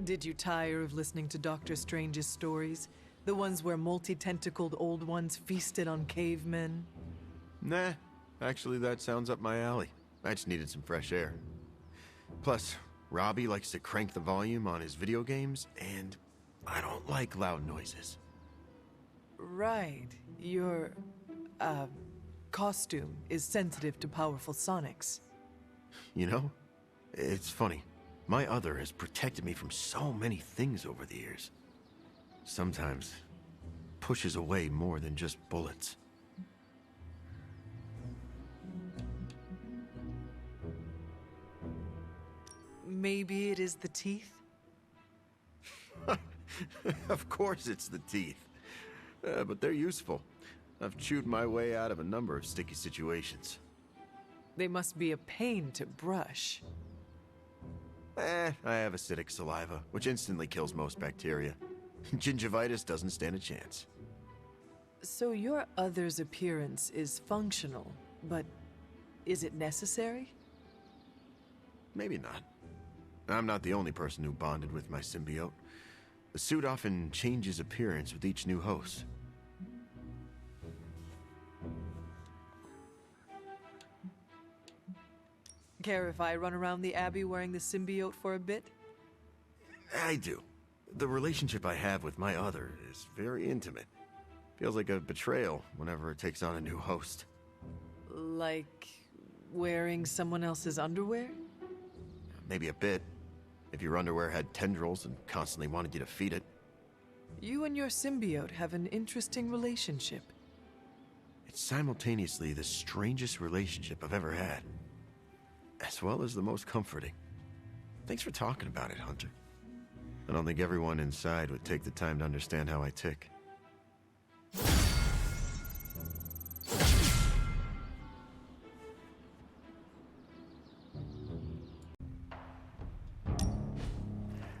Did you tire of listening to Doctor Strange's stories? The ones where multi-tentacled old ones feasted on cavemen? Nah, actually that sounds up my alley. I just needed some fresh air. Plus, Robbie likes to crank the volume on his video games, and I don't like loud noises. Right. Your, costume is sensitive to powerful sonics. You know, it's funny. My other has protected me from so many things over the years. Sometimes pushes away more than just bullets. Maybe it is the teeth? Of course it's the teeth. But they're useful. I've chewed my way out of a number of sticky situations. They must be a pain to brush. I have acidic saliva, which instantly kills most bacteria. Gingivitis doesn't stand a chance. So your other's appearance is functional, but is it necessary? Maybe not. I'm not the only person who bonded with my symbiote. The suit often changes appearance with each new host. Care if I run around the Abbey wearing the symbiote for a bit? I do. The relationship I have with my other is very intimate. Feels like a betrayal whenever it takes on a new host. Like wearing someone else's underwear? Maybe a bit. If your underwear had tendrils and constantly wanted you to feed it. You and your symbiote have an interesting relationship. It's simultaneously the strangest relationship I've ever had, as well as the most comforting. Thanks for talking about it, Hunter. I don't think everyone inside would take the time to understand how I tick.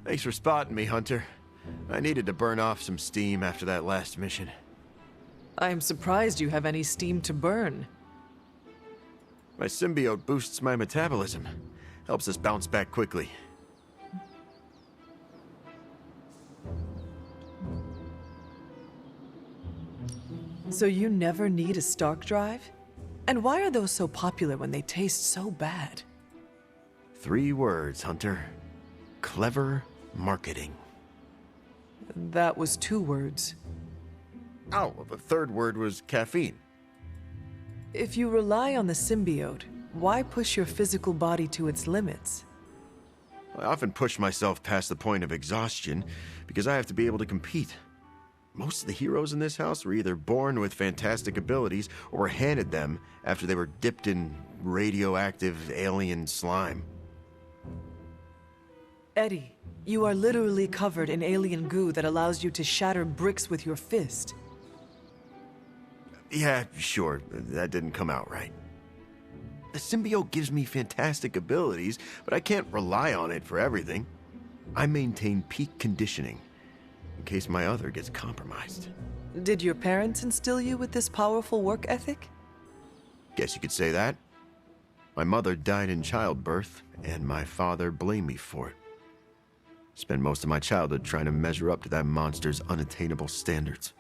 Thanks for spotting me, Hunter. I needed to burn off some steam after that last mission. I'm surprised you have any steam to burn. My symbiote boosts my metabolism, helps us bounce back quickly. So you never need a Stark drive? And why are those so popular when they taste so bad? 3 words, Hunter. Clever marketing. That was 2 words. Oh, the 3rd word was caffeine. If you rely on the symbiote, why push your physical body to its limits? I often push myself past the point of exhaustion because I have to be able to compete. Most of the heroes in this house were either born with fantastic abilities or were handed them after they were dipped in radioactive alien slime. Eddie, you are literally covered in alien goo that allows you to shatter bricks with your fist. Yeah, sure, that didn't come out right. The symbiote gives me fantastic abilities, but I can't rely on it for everything. I maintain peak conditioning in case my other gets compromised. Did your parents instill you with this powerful work ethic? Guess you could say that. My mother died in childbirth, and my father blamed me for it. Spent most of my childhood trying to measure up to that monster's unattainable standards.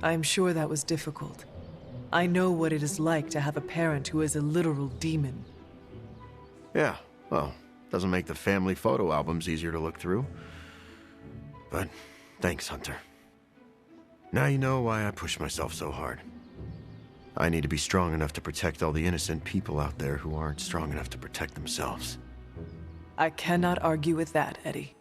I'm sure that was difficult. I know what it is like to have a parent who is a literal demon. Yeah, well, doesn't make the family photo albums easier to look through. But thanks, Hunter. Now you know why I push myself so hard. I need to be strong enough to protect all the innocent people out there who aren't strong enough to protect themselves. I cannot argue with that, Eddie.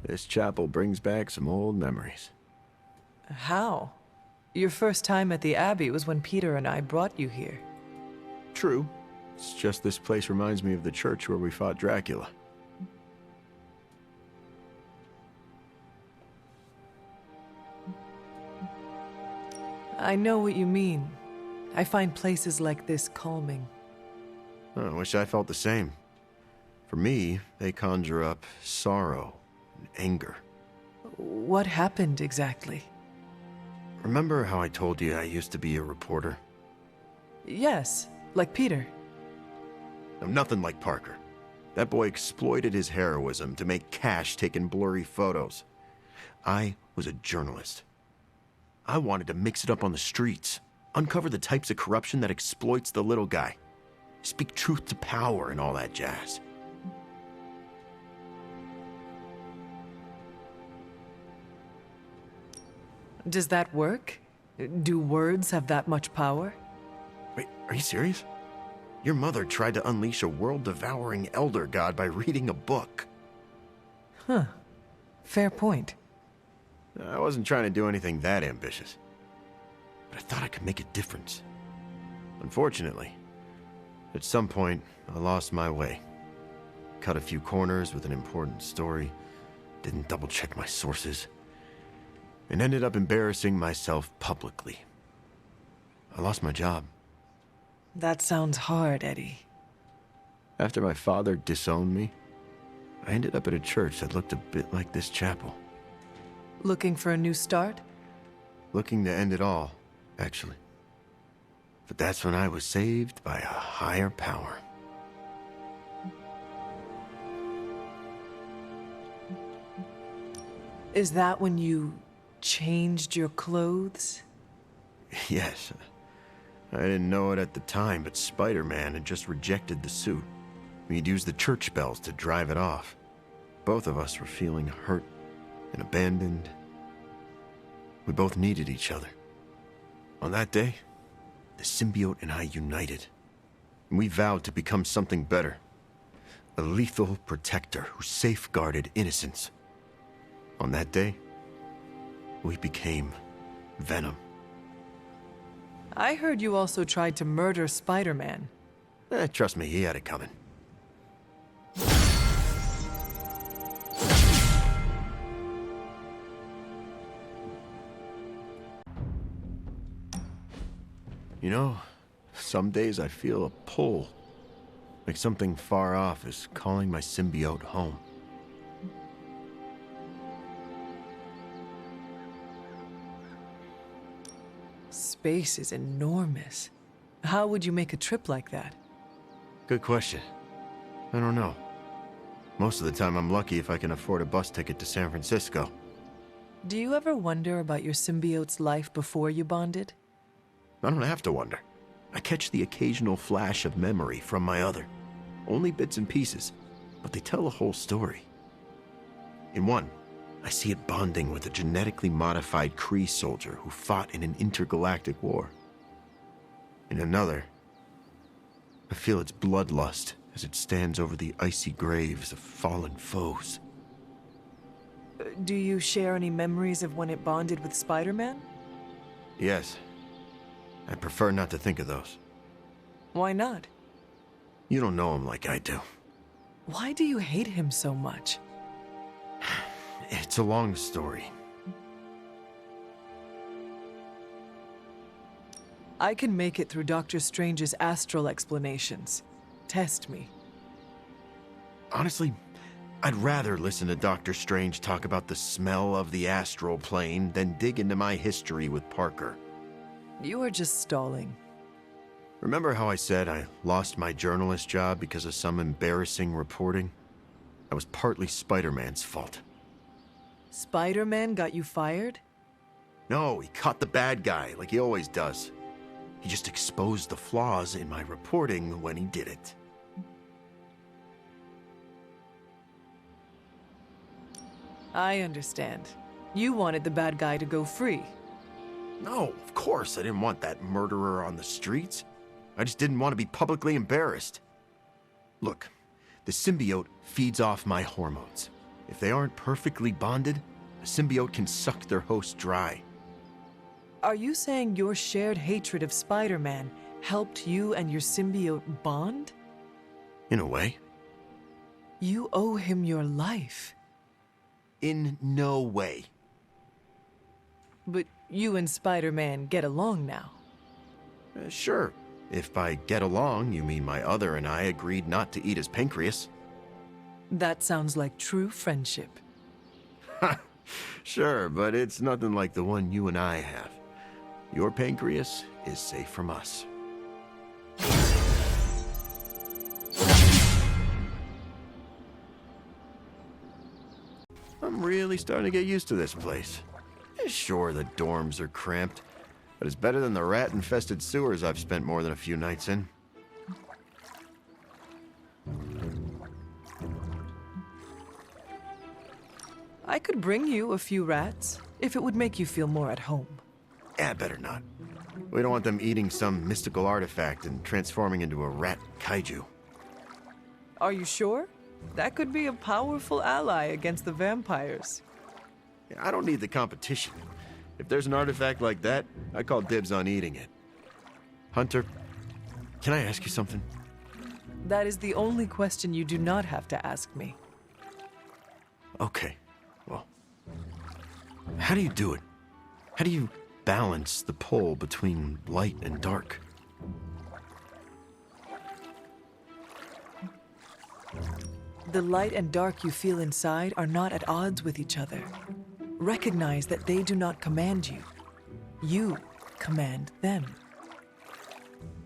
This chapel brings back some old memories. How? Your first time at the Abbey was when Peter and I brought you here. True. It's just this place reminds me of the church where we fought Dracula. I know what you mean. I find places like this calming. I wish I felt the same. For me, they conjure up sorrow and anger. What happened exactly? Remember how I told you I used to be a reporter? Yes, like Peter. I'm nothing like Parker. That boy exploited his heroism to make cash taking blurry photos. I was a journalist. I wanted to mix it up on the streets, uncover the types of corruption that exploits the little guy, speak truth to power and all that jazz. Does that work? Do words have that much power? Wait, are you serious? Your mother tried to unleash a world-devouring elder god by reading a book. Huh. Fair point. I wasn't trying to do anything that ambitious, but I thought I could make a difference. Unfortunately, at some point, I lost my way. Cut a few corners with an important story, didn't double-check my sources, and ended up embarrassing myself publicly. I lost my job. That sounds hard, Eddie. After my father disowned me, I ended up at a church that looked a bit like this chapel. Looking for a new start? Looking to end it all, actually. But that's when I was saved by a higher power. Is that when you changed your clothes? Yes. I didn't know it at the time, but Spider-Man had just rejected the suit. He'd used the church bells to drive it off. Both of us were feeling hurt and abandoned. We both needed each other. On that day, the symbiote and I united. And we vowed to become something better. A lethal protector who safeguarded innocence. On that day, we became Venom. I heard you also tried to murder Spider-Man. Trust me, he had it coming. You know, some days I feel a pull. Like something far off is calling my symbiote home. Space is enormous. How would you make a trip like that? Good question. I don't know. Most of the time I'm lucky if I can afford a bus ticket to San Francisco. Do you ever wonder about your symbiote's life before you bonded? I don't have to wonder. I catch the occasional flash of memory from my other. Only bits and pieces, but they tell a whole story. In one, I see it bonding with a genetically modified Kree soldier who fought in an intergalactic war. In another, I feel its bloodlust as it stands over the icy graves of fallen foes. Do you share any memories of when it bonded with Spider-Man? Yes. I prefer not to think of those. Why not? You don't know him like I do. Why do you hate him so much? It's a long story. I can make it through Doctor Strange's astral explanations. Test me. Honestly, I'd rather listen to Doctor Strange talk about the smell of the astral plane than dig into my history with Parker. You are just stalling. Remember how I said I lost my journalist job because of some embarrassing reporting? That was partly Spider-Man's fault. Spider-Man got you fired? No, he caught the bad guy, like he always does. He just exposed the flaws in my reporting when he did it. I understand. You wanted the bad guy to go free. No, of course I didn't want that murderer on the streets. I just didn't want to be publicly embarrassed. Look, the symbiote feeds off my hormones. If they aren't perfectly bonded, a symbiote can suck their host dry. Are you saying your shared hatred of Spider-Man helped you and your symbiote bond? In a way. You owe him your life. In no way. But you and Spider-Man get along now. Sure. If by get along, you mean my other and I agreed not to eat his pancreas. That sounds like true friendship. Ha! Sure, but it's nothing like the one you and I have. Your pancreas is safe from us. I'm really starting to get used to this place. Sure, the dorms are cramped, but it's better than the rat-infested sewers I've spent more than a few nights in. I could bring you a few rats, if it would make you feel more at home. Better not. We don't want them eating some mystical artifact and transforming into a rat kaiju. Are you sure? That could be a powerful ally against the vampires. I don't need the competition. If there's an artifact like that, I call dibs on eating it. Hunter, can I ask you something? That is the only question you do not have to ask me. Okay, well, how do you do it? How do you balance the pull between light and dark? The light and dark you feel inside are not at odds with each other. Recognize that they do not command you. You command them.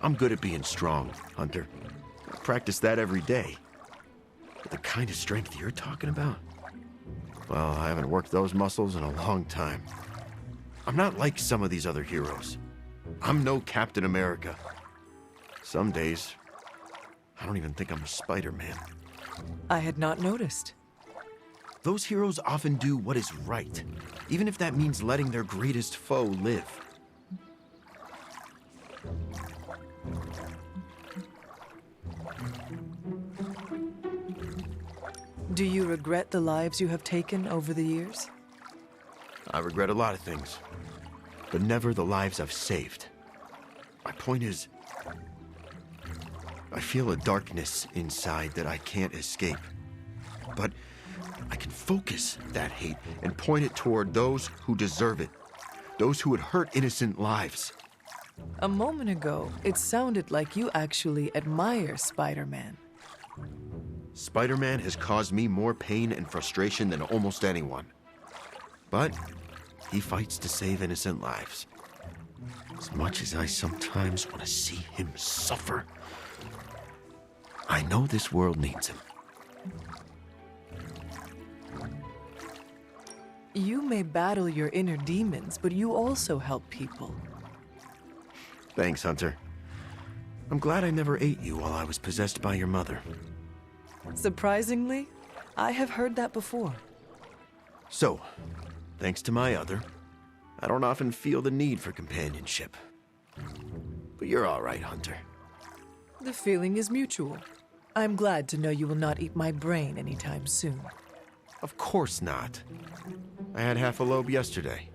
I'm good at being strong, Hunter. I practice that every day. But the kind of strength you're talking about? Well, I haven't worked those muscles in a long time. I'm not like some of these other heroes. I'm no Captain America. Some days, I don't even think I'm a Spider-Man. I had not noticed. Those heroes often do what is right, even if that means letting their greatest foe live. Do you regret the lives you have taken over the years? I regret a lot of things, but never the lives I've saved. My point is, I feel a darkness inside that I can't escape. But I can focus that hate and point it toward those who deserve it. Those who would hurt innocent lives. A moment ago, it sounded like you actually admire Spider-Man. Spider-Man has caused me more pain and frustration than almost anyone. But he fights to save innocent lives. As much as I sometimes want to see him suffer, I know this world needs him. You may battle your inner demons, but you also help people. Thanks, Hunter. I'm glad I never ate you while I was possessed by your mother. Surprisingly, I have heard that before. So, thanks to my other, I don't often feel the need for companionship. But you're all right, Hunter. The feeling is mutual. I'm glad to know you will not eat my brain anytime soon. Of course not. I had half a lobe yesterday.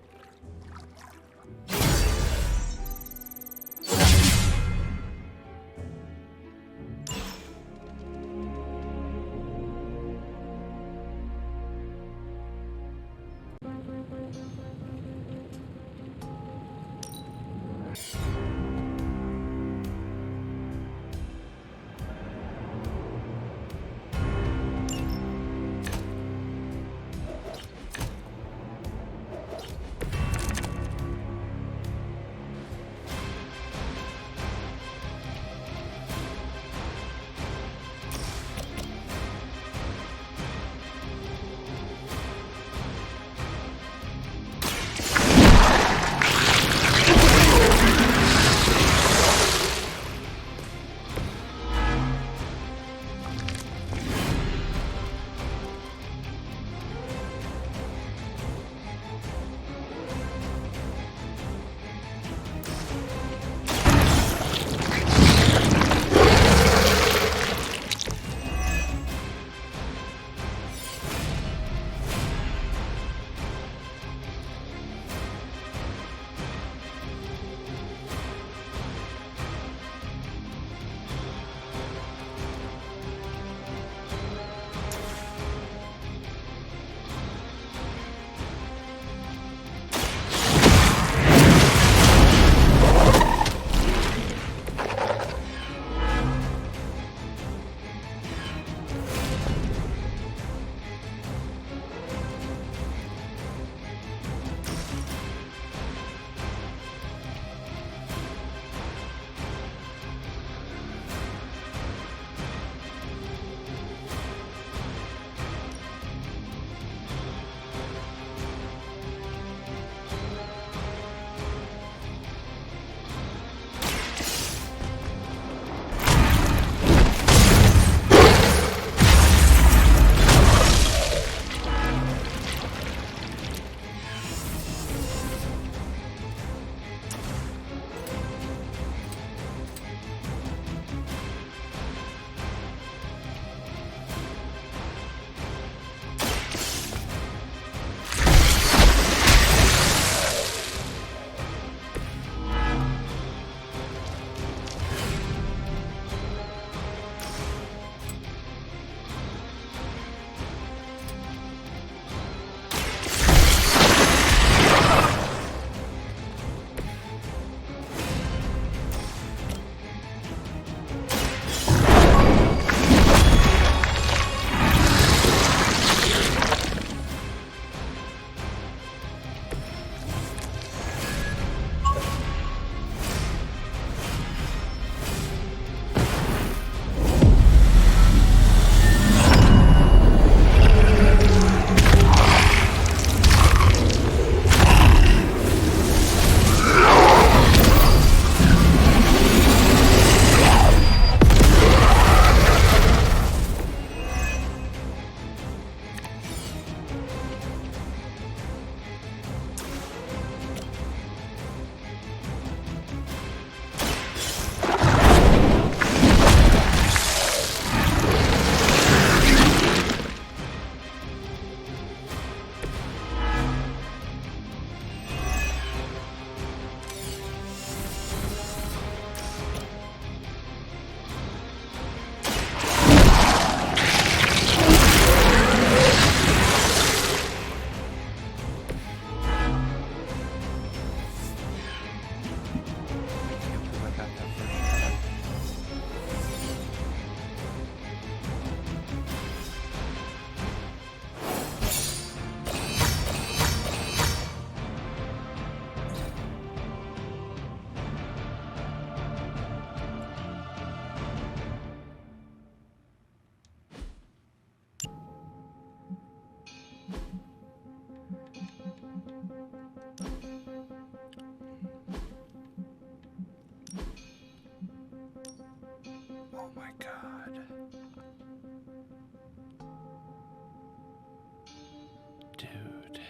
Dude,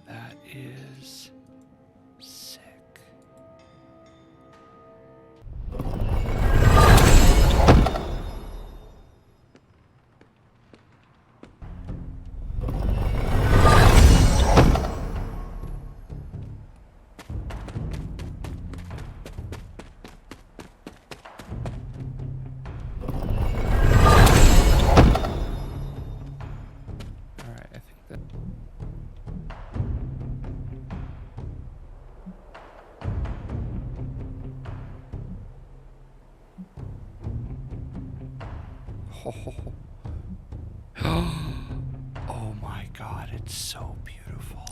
that is sick. Alright, I think that... Oh my god, it's so beautiful.